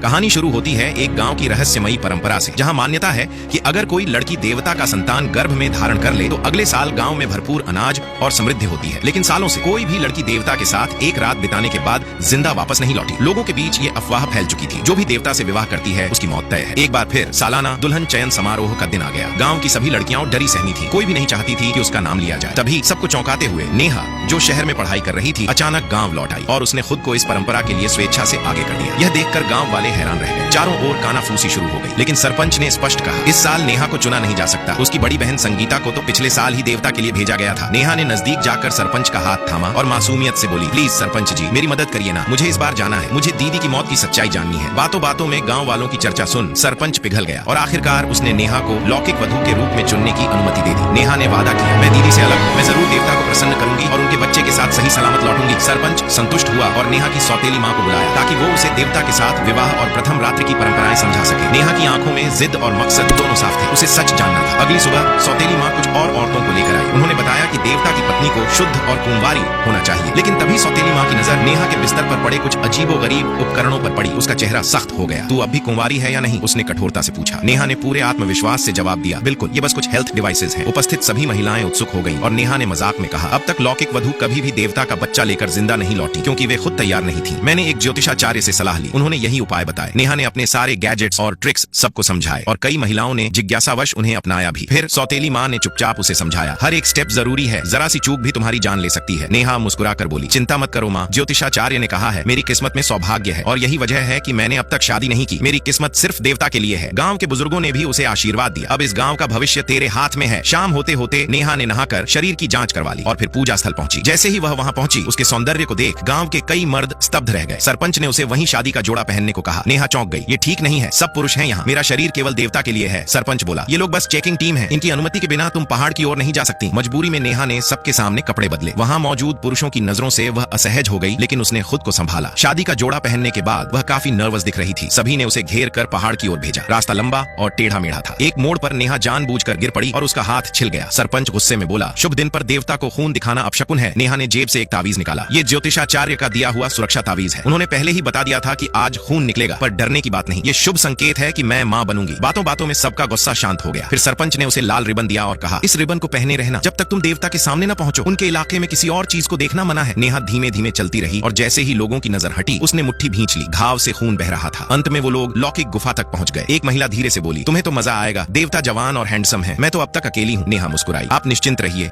कहानी शुरू होती है एक गांव की रहस्यमयी परंपरा से, जहां मान्यता है कि अगर कोई लड़की देवता का संतान गर्भ में धारण कर ले तो अगले साल गांव में भरपूर अनाज और समृद्धि होती है। लेकिन सालों से कोई भी लड़की देवता के साथ एक रात बिताने के बाद जिंदा वापस नहीं लौटी। लोगों के बीच ये अफवाह फैल चुकी थी, जो भी देवता से विवाह करती है उसकी मौत तय है। एक बार फिर सालाना दुल्हन चयन समारोह का दिन आ गया। गाँव की सभी लड़कियां डरी सहमी थी, कोई भी नहीं चाहती थी कि उसका नाम लिया जाए। तभी सबको चौंकाते हुए नेहा, जो शहर में पढ़ाई कर रही थी, अचानक गाँव लौट आई और उसने खुद को इस परंपरा के लिए स्वेच्छा से आगे कर दिया। यह देखकर गांव वाले हैरान रह गए। चारों ओर कानाफूसी शुरू हो गई, लेकिन सरपंच ने स्पष्ट कहा इस साल नेहा को चुना नहीं जा सकता। उसकी बड़ी बहन संगीता को तो पिछले साल ही देवता के लिए भेजा गया था। नेहा ने नजदीक जाकर सरपंच का हाथ थामा और मासूमियत से बोली, प्लीज सरपंच जी, मेरी मदद करिए ना, मुझे इस बार जाना है, मुझे दीदी की मौत की सच्चाई जाननी है। बातों बातों में गाँव वालों की चर्चा सुन सरपंच पिघल गया और आखिरकार उसने नेहा को लौकिक वधू के रूप में चुनने की अनुमति दे दी। नेहा ने वादा किया, मैं दीदी से अलग हूं, मैं जरूर देवता को प्रसन्न करूंगी और उनके बच्चे के साथ सही सलामत लौटूंगी। सरपंच संतुष्ट हुआ और नेहा की सौतेली माँ को बुलाया ताकि वो उसे देवता के साथ विवाह और प्रथम रात्रि की परंपराएं समझा सके। नेहा की आंखों में जिद और मकसद दोनों साफ थे, उसे सच जानना था। अगली सुबह सौतेली माँ कुछ और औरतों को लेकर आई। उन्होंने बताया कि देवता की पत्नी को शुद्ध और कुंवारी होना चाहिए। लेकिन तभी सौतेली माँ की नजर नेहा के बिस्तर पर पड़े कुछ अजीबोगरीब उपकरणों पर पड़ी। उसका चेहरा सख्त हो गया। तू अब भी कुंवारी है या नहीं? उसने कठोरता से पूछा। नेहा ने पूरे आत्मविश्वास से जवाब दिया, बिल्कुल, ये बस कुछ हेल्थ डिवाइसेज हैं। उपस्थित सभी महिलाएं उत्सुक हो गईं और नेहा ने मजाक में कहा, अब तक लौकिक वधू कभी भी देवता का बच्चा लेकर जिंदा नहीं लौटी, क्योंकि वे खुद तैयार नहीं थी। मैंने एक ज्योतिषाचार्य से सलाह ली, उन्होंने यही उपाय बताए। नेहा ने अपने सारे गैजेट्स और ट्रिक्स सबको समझाए और कई महिलाओं ने जिज्ञासावश उन्हें अपनाया भी। फिर सौतेली माँ ने चुपचाप उसे समझाया, हर एक स्टेप जरूरी है, जरा सी चूक भी तुम्हारी जान ले सकती है। नेहा मुस्कुराकर बोली, चिंता मत करो माँ, ज्योतिषाचार्य ने कहा है मेरी किस्मत में सौभाग्य है और यही वजह है कि मैंने अब तक शादी नहीं की। मेरी किस्मत सिर्फ देवता के लिए है। गाँव के बुजुर्गों ने भी उसे आशीर्वाद दिया। अब इस गाँव का भविष्य तेरे हाथ में है। शाम होते होते नेहा ने नहाकर शरीर की जांच करवा ली और फिर पूजा स्थल पहुंची। जैसे ही वह वहां पहुंची, उसके सौंदर्य को देख गांव के कई मर्द स्तब्ध रह गए। सरपंच ने उसे वहीं शादी का जोड़ा पहनने को कहा। नेहा चौंक गई, ये ठीक नहीं है, सब पुरुष हैं यहाँ, मेरा शरीर केवल देवता के लिए है। सरपंच बोला, ये लोग बस चेकिंग टीम है, इनकी अनुमति के बिना तुम पहाड़ की ओर नहीं जा सकती। मजबूरी में नेहा ने सबके सामने कपड़े बदले। वहां मौजूद पुरुषों की नजरों से वह असहज हो गई, लेकिन उसने खुद को संभाला। शादी का जोड़ा पहनने के बाद वह काफी नर्वस दिख रही थी। सभी ने उसे घेर कर पहाड़ की ओर भेजा। रास्ता लंबा और टेढ़ा मेढ़ा था। एक मोड़ पर नेहा जानबूझकर गिर पड़ी और उसका हाथ छिल गया। सरपंच गुस्से में बोला, शुभ दिन पर देवता को खून दिखाना अपशकुन है। नेहा ने जेब से एक तावीज निकाला। ये ज्योतिषाचार्य का दिया हुआ सुरक्षा तावीज है। उन्होंने पहले ही बता दिया था कि आज खून निकलेगा, पर डरने की बात नहीं, ये शुभ संकेत है कि मैं मां बनूंगी। बातों बातों में सबका गुस्सा शांत हो गया। फिर सरपंच ने उसे लाल रिबन दिया और कहा, इस रिबन को पहने रहना जब तक तुम देवता के सामने न पहुंचो। उनके इलाके में किसी और चीज को देखना मना है। नेहा धीमे धीमे चलती रही और जैसे ही लोगों की नजर हटी, उसने मुट्ठी भींच ली। घाव से खून बह रहा था। अंत में वो लोग लौकिक गुफा तक पहुंच गए। एक महिला धीरे से बोली, तुम्हें तो मजा आएगा, देवता जवान और हैंडसम है, मैं तो अब तक अकेली हूँ। नेहा मुस्कुराई, आप निश्चिंत रहिए,